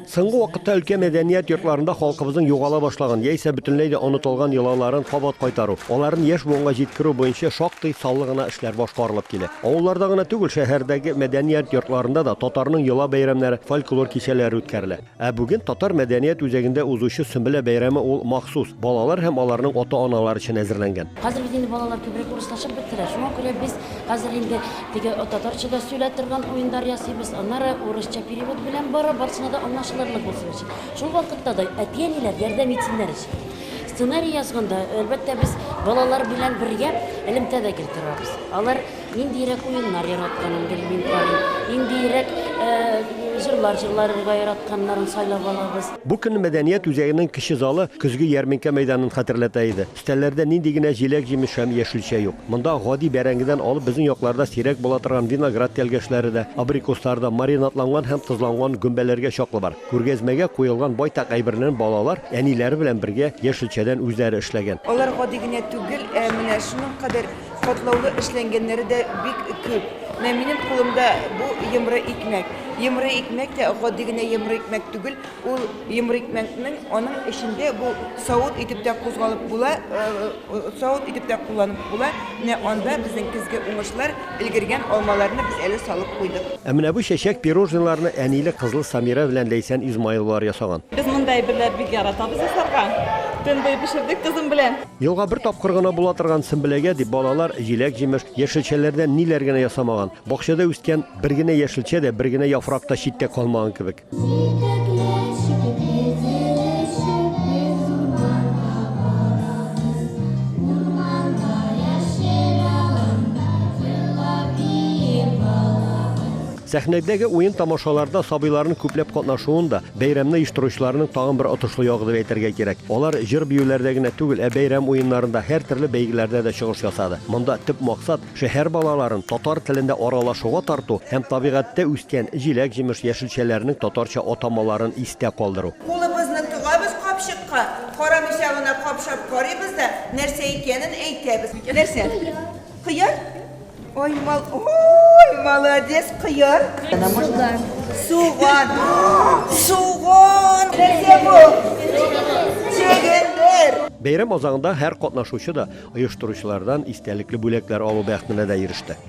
Соңгы вакытта өлкә мәдәният йортларында халкыбызның югала башлаган яисә бөтенләй дә онытылган йолаларын кабат кайтару, аларны яшь буынга җиткерү буенча шактый саллы гына эшләр башкарылып килә. Авылларда гына түгел, шәһәрдәге мәдәният йортларында да татарның йола бәйрәмнәре, фольклор кичәләре үткәрелә. Ә бүген татар мәдәният үзәгендә узучы Сөмбелә бәйрәме ул махсус балалар һәм аларның ата-аналары өчен әзерләнгән. Хәзер бит инде балалар күбрәк урыслашып бетерә. Шуңа күрә без хәзер инде теге татарчада сөйләп торган уеннар ясыйбыз. Аннары урысча перевод белән барысына да аңлашылырлык булсын өчен. Шул вакытта да әти-әниләр ярдәм итсеннәр өчен. Сценарий язганда, әлбәттә без балалар белән бергә элемтәдә китерәбез. Алар ниндирәк уеннар яратканын белмим карый. Ниндирәк җырларга яратканнарын сайлап алабыз. Бу көнне мәдәният үзәгенең кече залы көзге ярминкә мәйданын хәтерләтә иде. Өстәлләрдә нинди генә җиләк-җимеш һәм яшелчә юк. Монда гади бәрәңгедән алып безнең якларда сирәк була торган виноград тәлгәшләре дә, абрикослар да, маринатланган һәм тозланган гөмбәләргә чаклы бар. Күргәзмәгә куелган байтак әйберләрен балалар әниләре белән бергә яшелчәдән үзләре эшләгән. Алар гади генә түгел, менә шуның кадәр катлаулы эшләнгәннәре дә бик күп. Минем кулымда бу йомры икмәк. Йомры икмәк тә гади генә йомры икмәк түгел, ул йомры икмәкнең аның эчендә бу савыт итеп тә кузгалып була, савыт итеп тә кулланып була. Менә анда безнең көзгә уңышлар өлгергән алмаларны без әле салып куйдык. Ә менә бу чәчәк пирожниларны әниле кызыл Самира белән Ләйсән Измаиловлар ясаган. Без мондай берләр бик яратабыз ясарга. Төн буе пешердек кызым белән. Елга бер тапкыр гына була торган Сөмбеләгә дип балалар җиләк-җимеш, яшелчәләрдән ниләр генә ясамаган. Бакчада үскән бер генә яшелчә дә, бер генә яфрак та читтә калмаган кебек. Сәхнәдәге уен тамашаларда сабыйларның күпләп катнашуында бәйрәмне оештыручыларның тагын бер отышлы ягы дип әйтергә кирәк. Алар җыр биюләрдә генә түгел, бәйрәм уеннарында һәр төрле бәйгеләрдә дә чыгыш ясады. Монда төп максат шәһәр балаларын татар телендә аралашуга тарту һәм табигатьтә үскән җиләк-җимеш яшелчәләрнең татарча атамаларын истә калдыру. Кулыбызны тыгабыз капчыкка, кара мишәвенә капшап карыйбыз да, нәрсә икәнен әйтәбез. Нәрсә? Кыяр? Ой, молодец, кыяр. Суган. Суган. Нәрсә бу? Чегендер. Бәйрәм азагында һәр катнашучы да оештыручылардан истәлекле бүләкләр алу бәхетенә дә иреште.